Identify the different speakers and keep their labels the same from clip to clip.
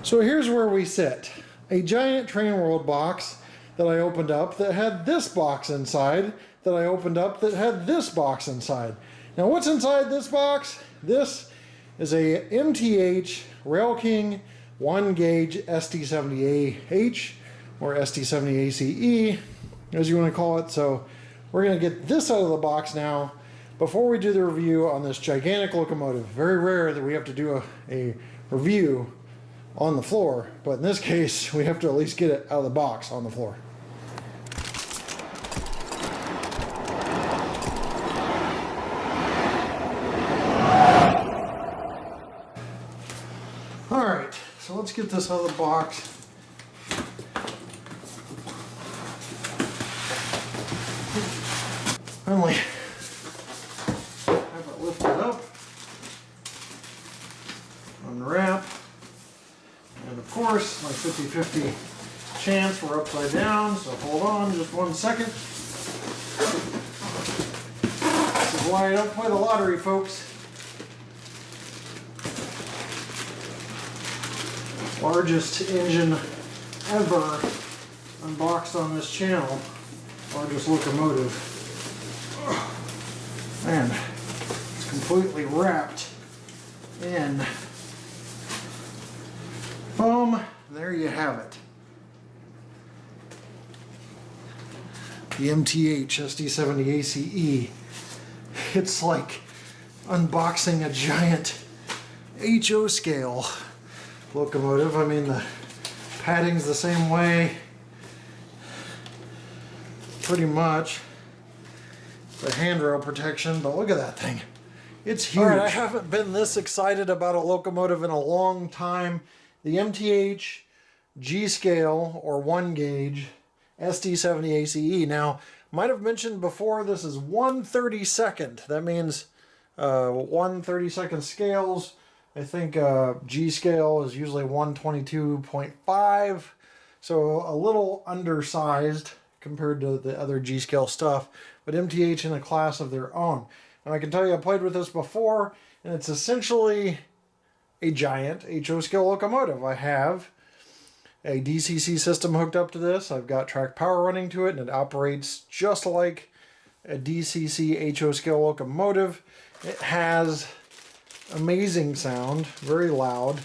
Speaker 1: So here's where we sit. A giant Train World box that I opened up that had this box inside, that I opened up that had this box inside. Now what's inside this box? This is a MTH Rail King 1 gauge SD70AH or SD70ACe, as you want to call it. So we're going to get this out of the box now before we do the review on this gigantic locomotive. Very rare that we have to do a review on the floor, but in this case we have to at least get it out of the box on the floor. Alright, so let's get this out of the box. Finally have it lifted up, unwrap. And of course, my 50-50 chance we're upside down, so hold on just 1 second. This is why I don't play the lottery, folks. Largest engine ever unboxed on this channel. Largest locomotive. And it's completely wrapped in foam. There you have it. The MTH SD70ACe. It's like unboxing a giant HO scale locomotive. I mean, the padding's the same way, pretty much. The handrail protection, but look at that thing. It's huge. Alright, I haven't been this excited about a locomotive in a long time. The MTH G scale or 1 gauge SD70ACe. Now, might have mentioned before, this is 1/32. That means 1/32 scales. I think G scale is usually 122.5, so a little undersized compared to the other G scale stuff, but MTH in a class of their own. And I can tell you I played with this before, and it's essentially a giant HO scale locomotive. I have a DCC system hooked up to this. I've got track power running to it, and it operates just like a DCC HO scale locomotive. It has amazing sound, very loud,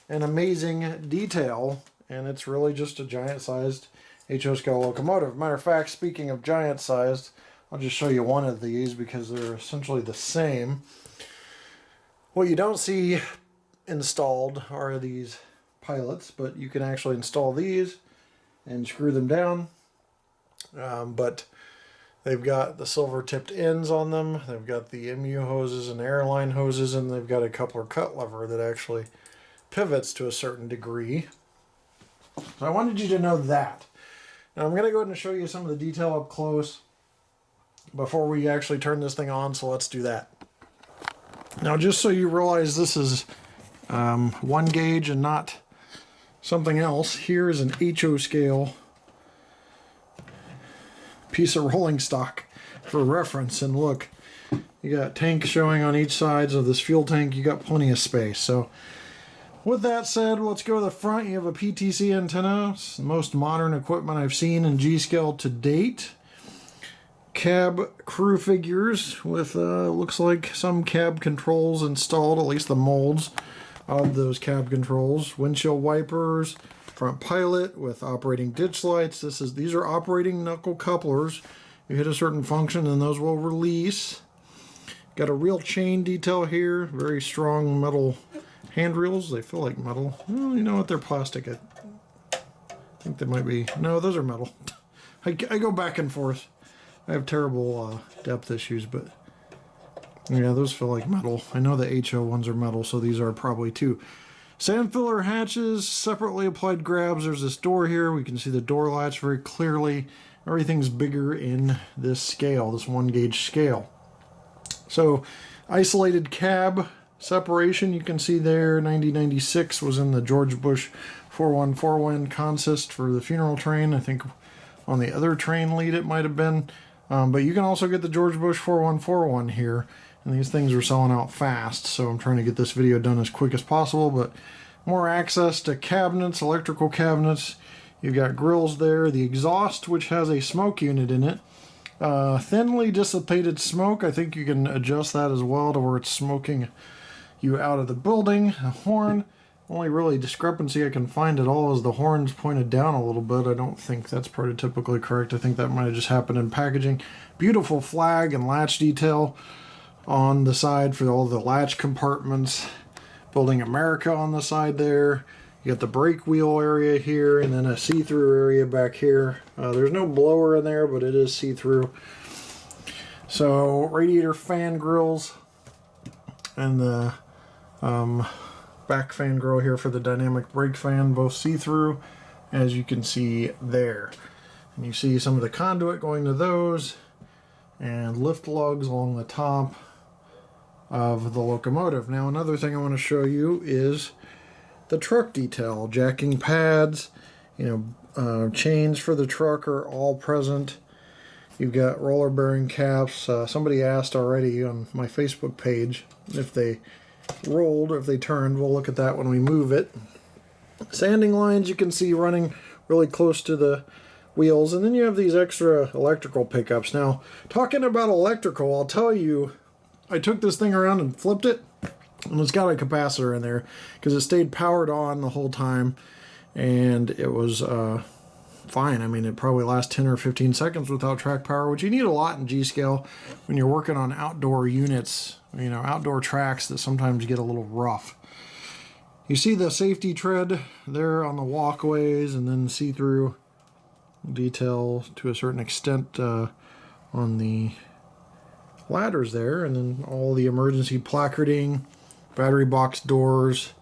Speaker 1: and amazing detail, and it's really just a giant sized HO scale locomotive. Matter of fact, speaking of giant sized, I'll just show you one of these because they're essentially the same. What you don't see installed are these pilots, but you can actually install these and screw them down. But they've got the silver tipped ends on them. They've got the MU hoses and airline hoses, and they've got a coupler cut lever that actually pivots to a certain degree. So I wanted you to know that. Now I'm going to go ahead and show you some of the detail up close before we actually turn this thing on, so let's do that. Now just so you realize this is 1 gauge and not something else, here is an HO scale piece of rolling stock for reference. And look, you got tanks showing on each side of this fuel tank. You got plenty of space. So with that said, let's go to the front. You have a PTC antenna. It's the most modern equipment I've seen in G scale to date. Cab crew figures with looks like some cab controls installed, at least the molds of those cab controls. Windshield wipers, front pilot with operating ditch lights. These are operating knuckle couplers. You hit a certain function and those will release. Got a real chain detail here, very strong metal handrails. They feel like metal. Well, you know what, they're plastic. I think they might be. No, those are metal. I go back and forth. I have terrible depth issues, but yeah, those feel like metal. I know the HO ones are metal, so these are probably too. Sand filler hatches, separately applied grabs. There's this door here. We can see the door latch very clearly. Everything's bigger in this scale, this 1 gauge scale. So isolated cab separation, you can see there, 9096 was in the George Bush 4141 consist for the funeral train. I think on the other train lead it might have been. But you can also get the George Bush 4141 here. And these things are selling out fast, so I'm trying to get this video done as quick as possible, but More access to cabinets, electrical cabinets. You've got grills there. The exhaust, which has a smoke unit in it. Thinly dissipated smoke. I think you can adjust that as well to where it's smoking you out of the building. A horn. Only really discrepancy I can find at all is the horn's pointed down a little bit. I don't think that's prototypically correct. I think that might have just happened in packaging. Beautiful flag and latch detail on the side for all the latch compartments. Building America on the side there. You got the brake wheel area here, and then a see-through area back here. There's no blower in there, but it is see-through. So radiator fan grills, and the back fan grill here for the dynamic brake fan, both see-through, as you can see there. And you see some of the conduit going to those, and lift lugs along the top of the locomotive. Now another thing I want to show you is the truck detail. Jacking pads, chains for the truck are all present. You've got roller bearing caps. Somebody asked already on my Facebook page if they rolled or if they turned. We'll look at that when we move it. Sanding lines you can see running really close to the wheels, and then you have these extra electrical pickups. Now, talking about electrical, I'll tell you, I took this thing around and flipped it, and it's got a capacitor in there because it stayed powered on the whole time, and it was fine. I mean, it probably lasts 10 or 15 seconds without track power, which you need a lot in G-scale when you're working on outdoor units, outdoor tracks that sometimes get a little rough. You see the safety tread there on the walkways, and then see-through detail to a certain extent on the ladders there, and then all the emergency placarding, battery box doors.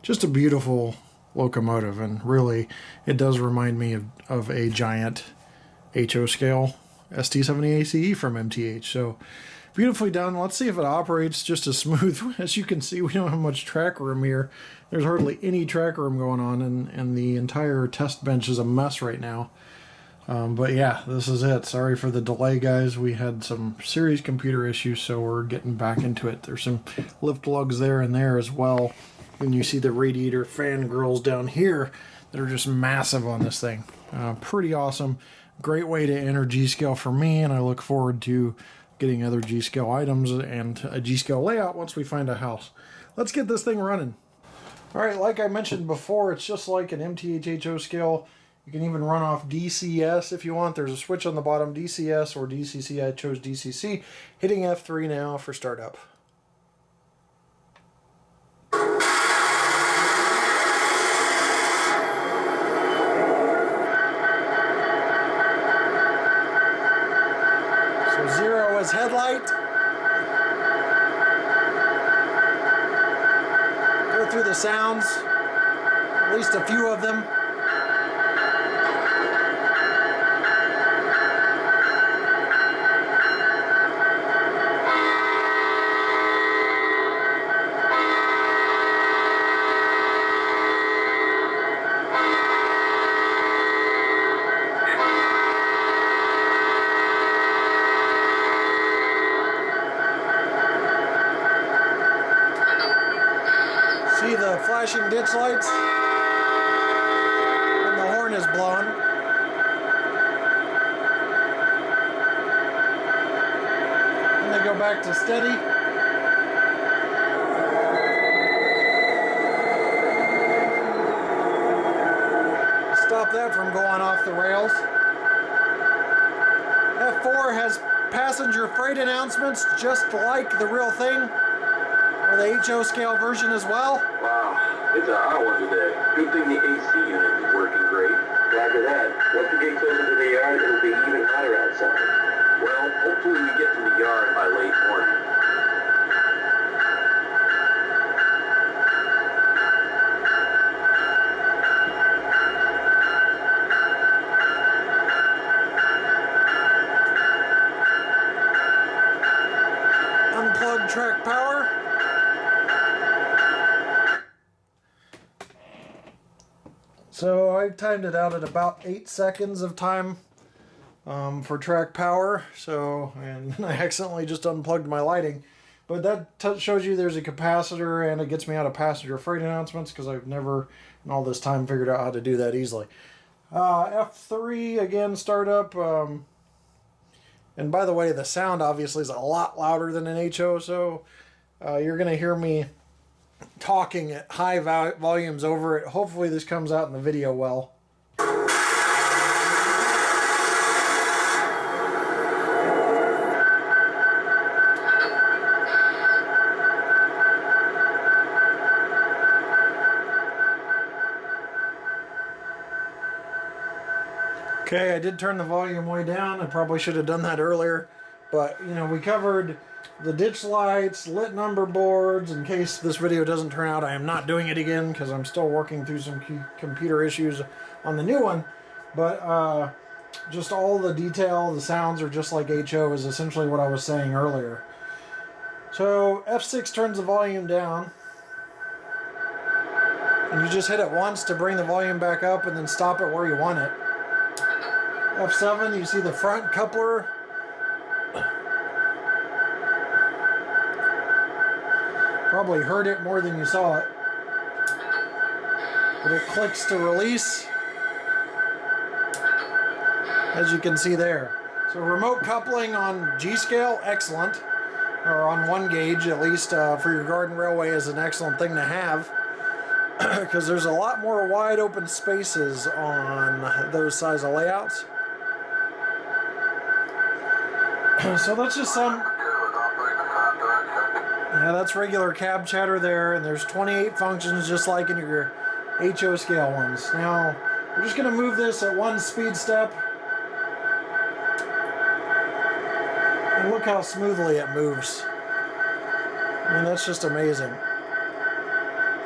Speaker 1: Just a beautiful locomotive, and really it does remind me of a giant HO scale SD70ACe from MTH. So beautifully done. Let's see if it operates just as smooth. As you can see, we don't have much track room here. There's hardly any track room going on, and the entire test bench is a mess right now. But yeah, this is it. Sorry for the delay, guys. We had some serious computer issues, so we're getting back into it. There's some lift lugs there and there as well. And you see the radiator fan grills down here that are just massive on this thing. Pretty awesome. Great way to enter G-scale for me, and I look forward to getting other G-scale items and a G-scale layout once we find a house. Let's get this thing running. All right, like I mentioned before, it's just like an MTH HO scale. You can even run off DCS if you want. There's a switch on the bottom, DCS or DCC. I chose DCC. Hitting F3 now for startup. So 0 is headlight. Go through the sounds, at least a few of them. See the flashing ditch lights when the horn is blown. And they go back to steady. Stop that from going off the rails. F4 has passenger freight announcements just like the real thing. Or the HO scale version as well.
Speaker 2: Wow, it's a hot one today. Good thing the AC unit is working great. After that, once we get closer to the yard, it'll be even hotter outside. Well, hopefully we get to the yard by late morning.
Speaker 1: Unplug track power. So I timed it out at about 8 seconds of time for track power. So, and I accidentally just unplugged my lighting. But that shows you there's a capacitor, and it gets me out of passenger freight announcements because I've never in all this time figured out how to do that easily. F3 again, startup. And by the way, the sound obviously is a lot louder than an HO, so you're going to hear me talking at high volumes over it. Hopefully this comes out in the video well. Okay, I did turn the volume way down. I probably should have done that earlier. But, you know, we covered the ditch lights, lit number boards. In case this video doesn't turn out, I am not doing it again because I'm still working through some computer issues on the new one. But just all the detail, the sounds are just like HO is essentially what I was saying earlier. So F6 turns the volume down. And you just hit it once to bring the volume back up and then stop it where you want it. F7, you see the front coupler. Probably heard it more than you saw it. But it clicks to release, as you can see there. So remote coupling on G scale, excellent. Or on 1 gauge, at least for your garden railway, is an excellent thing to have. Because there's a lot more wide open spaces on those size of layouts. So that's just some... Yeah, that's regular cab chatter there, and there's 28 functions just like in your HO scale ones. Now, we're just going to move this at 1 speed step. And look how smoothly it moves. I mean, that's just amazing.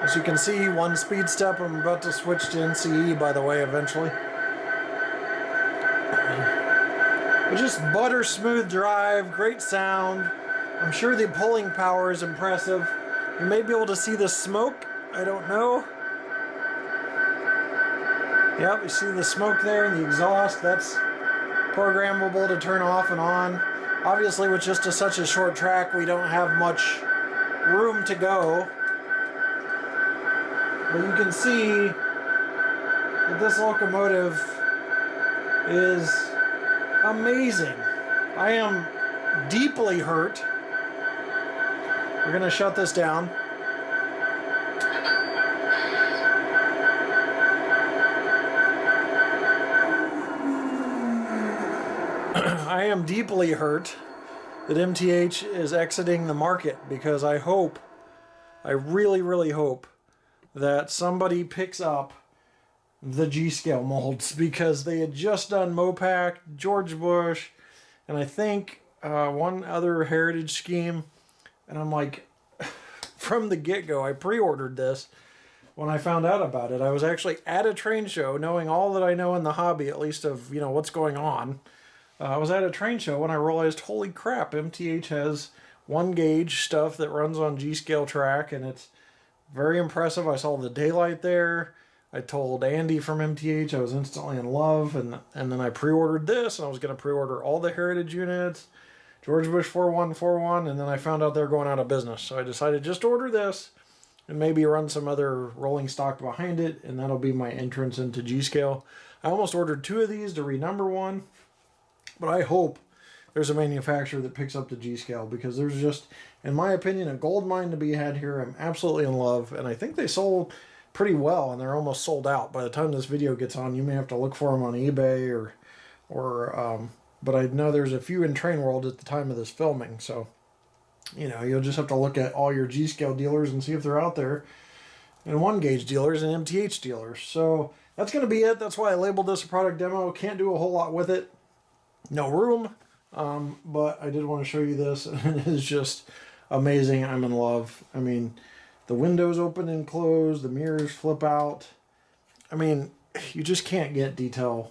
Speaker 1: As you can see, 1 speed step. I'm about to switch to NCE, by the way, eventually. But just butter smooth drive, great sound. I'm sure the pulling power is impressive. You may be able to see the smoke. I don't know. Yep, you see the smoke there and the exhaust. That's programmable to turn off and on. Obviously, with just such a short track, we don't have much room to go. But you can see that this locomotive is amazing. I am deeply hurt. We're going to shut this down. I am deeply hurt that MTH is exiting the market because I really, really hope that somebody picks up the G-scale molds because they had just done Mopac, George Bush, and I think one other heritage scheme. And I'm like, from the get-go, I pre-ordered this when I found out about it. I was actually at a train show, knowing all that I know in the hobby, at least of, you know, what's going on. I was at a train show when I realized, holy crap, MTH has 1 gauge stuff that runs on G-scale track, and it's very impressive. I saw the daylight there. I told Andy from MTH I was instantly in love, and then I pre-ordered this, and I was going to pre-order all the heritage units, George Bush 4141, and then I found out they're going out of business. So I decided just to order this and maybe run some other rolling stock behind it, and that'll be my entrance into G-scale. I almost ordered 2 of these to renumber one, but I hope there's a manufacturer that picks up the G-scale because there's just, in my opinion, a gold mine to be had here. I'm absolutely in love, and I think they sold pretty well, and they're almost sold out. By the time this video gets on, you may have to look for them on eBay but I know there's a few in Train World at the time of this filming, so, you know, you'll just have to look at all your G-scale dealers and see if they're out there, and 1 gauge dealers and MTH dealers. So that's going to be it. That's why I labeled this a product demo. Can't do a whole lot with it. No room, but I did want to show you this, and it is just amazing. I'm in love. I mean, the windows open and close, the mirrors flip out. I mean, you just can't get detail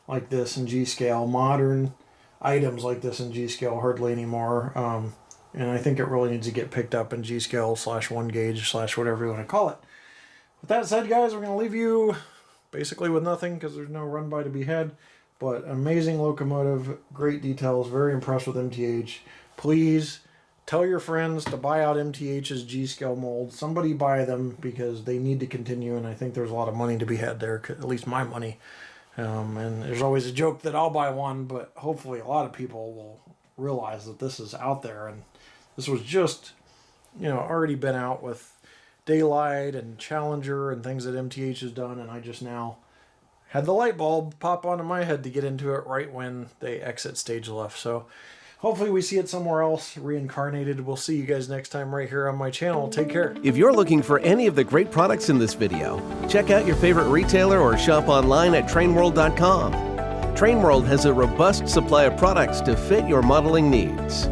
Speaker 1: like this in G-scale, modern items like this in G-scale hardly anymore. And I think it really needs to get picked up in G-scale / 1 gauge / whatever you want to call it. With that said, guys, we're going to leave you basically with nothing because there's no run by to be had. But amazing locomotive, great details, very impressed with MTH. Please tell your friends to buy out MTH's G-scale molds. Somebody buy them because they need to continue, and I think there's a lot of money to be had there, at least my money. And there's always a joke that I'll buy one, but hopefully a lot of people will realize that this is out there, and this was just, you know, already been out with Daylight and Challenger and things that MTH has done, and I just now had the light bulb pop onto my head to get into it right when they exit stage left. So hopefully we see it somewhere else reincarnated. We'll see you guys next time right here on my channel. Take care.
Speaker 3: If you're looking for any of the great products in this video, check out your favorite retailer or shop online at trainworld.com. Trainworld has a robust supply of products to fit your modeling needs.